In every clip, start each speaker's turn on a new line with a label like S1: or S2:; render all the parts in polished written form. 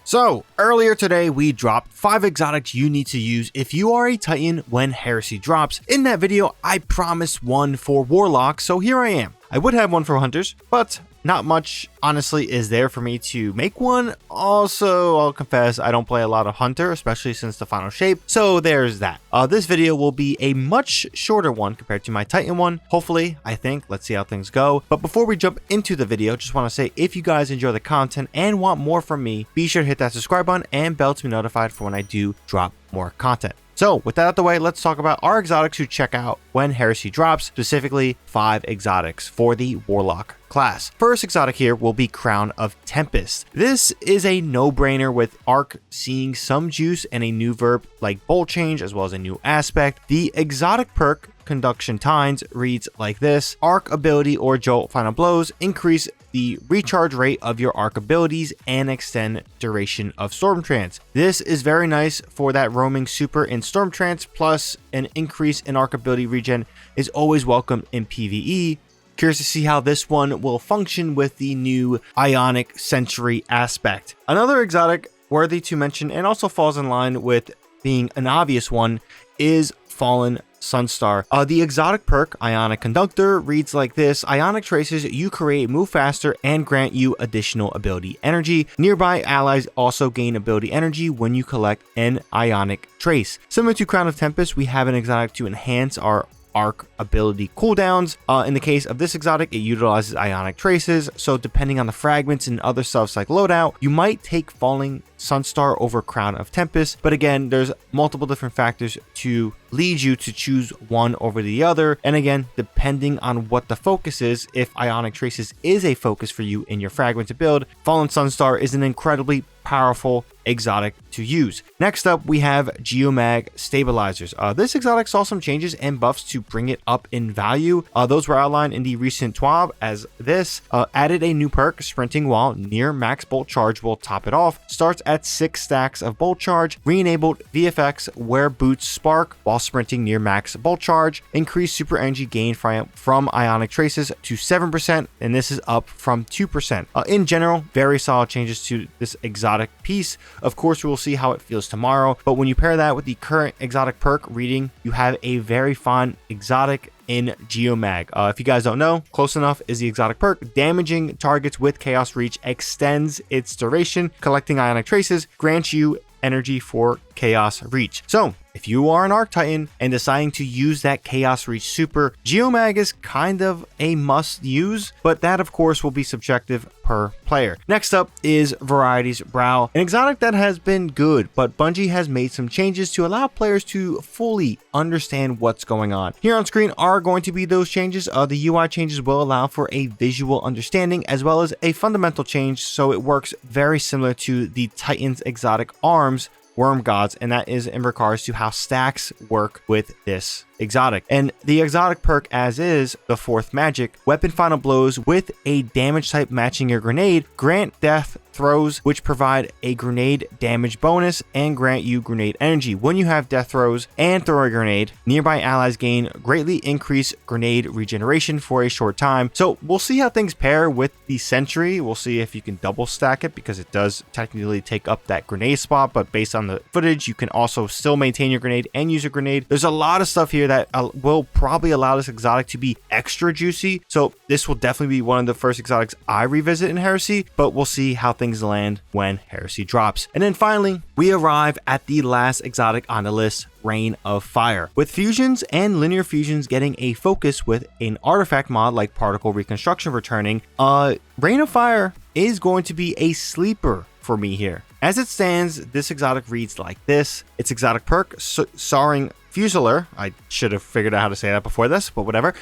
S1: So, earlier today we dropped 5 exotics you need to use if you are a Titan when Heresy drops. In that video, I promised one for Warlock, so here I am. I would have one for Hunters, but not much, honestly, is there for me to make one. Also, I'll confess, I don't play a lot of Hunter, especially since the final shape, so there's that. This video will be a much shorter one compared to my Titan one, hopefully, I think. Let's see how things go. But before we jump into the video, just want to say, if you guys enjoy the content and want more from me, be sure to hit that subscribe button and bell to be notified for when I do drop more content. So with that out of the way, let's talk about our exotics to check out when Heresy drops, specifically 5 exotics for the Warlock class. First exotic here will be Crown of Tempests. This is a no-brainer with Arc seeing some juice and a new verb like Bolt Change as well as a new aspect. The exotic perk Conduction Tines reads like this: Arc ability or Jolt final blows increase the recharge rate of your arc abilities and extend duration of Storm Trance. This is very nice for that roaming super in Storm Trance, plus an increase in arc ability regen is always welcome in PvE. Curious to see how this one will function with the new Ionic Sentry aspect. Another exotic worthy to mention and also falls in line with being an obvious one is Fallen Sunstar. The exotic perk Ionic Conductor reads like this: Ionic traces you create move faster and grant you additional ability energy. Nearby allies also gain ability energy when you collect an Ionic trace. Similar to Crown of Tempest, we have an exotic to enhance our arc ability cooldowns. In the case of this exotic, it utilizes Ionic traces, so depending on the fragments and other stuffs like loadout, you might take Falling Sunstar over Crown of Tempest, but again, there's multiple different factors to lead you to choose one over the other, and again, depending on what the focus is, if Ionic traces is a focus for you in your fragment to build, Fallen Sunstar is an incredibly powerful exotic to use. Next up, we have Geomag Stabilizers. This exotic saw some changes and buffs to bring it up in value. Those were outlined in the recent TWAB, as this added a new perk, Sprinting while near max bolt charge will top it off. Starts at 6 stacks of bolt charge. Re-enabled VFX where boots spark while sprinting near max bolt charge. Increased super energy gain from Ionic traces to 7%, and this is up from 2%. In general, very solid changes to this exotic piece. Of course, we will see how it feels tomorrow, but when you pair that with the current exotic perk reading, you have a very fun exotic in Geomag. If you guys don't know, Close Enough is the exotic perk. Damaging targets with Chaos Reach extends its duration. Collecting Ionic traces grants you energy for Chaos Reach. So if you are an Arc Titan and deciding to use that Chaos Reach super, Geomag is kind of a must use, but that of course will be subjective per player. Next up is Verity's Brow, an exotic that has been good, but Bungie has made some changes to allow players to fully understand what's going on. Here on screen are going to be those changes. The UI changes will allow for a visual understanding as well as a fundamental change, so it works very similar to the Titan's exotic arms Worm Gods, and that is in regards to how stacks work with this exotic. And the exotic perk as is, the 4th magic, weapon final blows with a damage type matching your grenade, grant death throws which provide a grenade damage bonus and grant you grenade energy. When you have death throws and throw a grenade, nearby allies gain greatly increased grenade regeneration for a short time. So we'll see how things pair with the sentry. We'll see if you can double stack it, because it does technically take up that grenade spot, but based on the footage, you can also still maintain your grenade and use your grenade. There's a lot of stuff here that will probably allow this exotic to be extra juicy, so this will definitely be one of the first exotics I revisit in Heresy, but we'll see how things land when Heresy drops. And then finally, we arrive at the last exotic on the list, Rain of Fire. With fusions and linear fusions getting a focus with an artifact mod like Particle Reconstruction returning, Rain of Fire is going to be a sleeper for me here. As it stands, this exotic reads like this. Its exotic perk, Soaring Fusiler, I should have figured out how to say that before this, but whatever.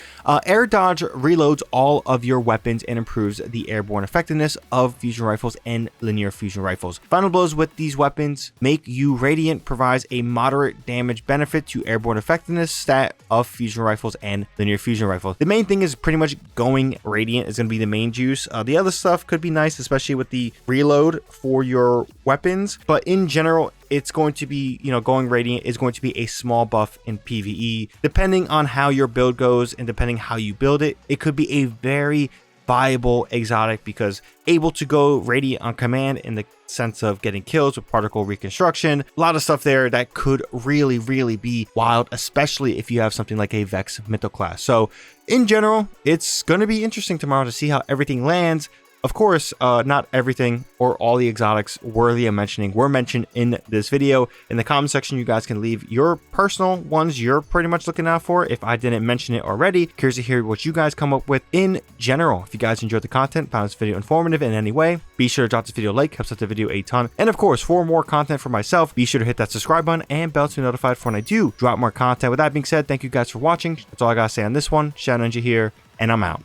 S1: Air dodge reloads all of your weapons and improves the airborne effectiveness of fusion rifles and linear fusion rifles. Final blows with these weapons make you radiant, provides a moderate damage benefit to airborne effectiveness stat of fusion rifles and linear fusion rifles. The main thing is pretty much going radiant is going to be the main juice. The other stuff could be nice, especially with the reload for your weapons, but in general, it's going to be, going radiant is going to be a small buff in PvE. Depending on how your build goes and depending how you build it, it could be a very viable exotic because able to go radiant on command in the sense of getting kills with particle reconstruction. A lot of stuff there that could really be wild, especially if you have something like a Vex Mytho class. So in general, it's going to be interesting tomorrow to see how everything lands. Of course, not everything or all the exotics worthy of mentioning were mentioned in this video. In the comment section, you guys can leave your personal ones you're pretty much looking out for if I didn't mention it already. Curious to hear what you guys come up with in general. If you guys enjoyed the content, found this video informative in any way, be sure to drop this video a like, helps out the video a ton. And of course, for more content for myself, be sure to hit that subscribe button and bell to be notified for when I do drop more content. With that being said, thank you guys for watching. That's all I gotta say on this one. ShadowNinja here, and I'm out.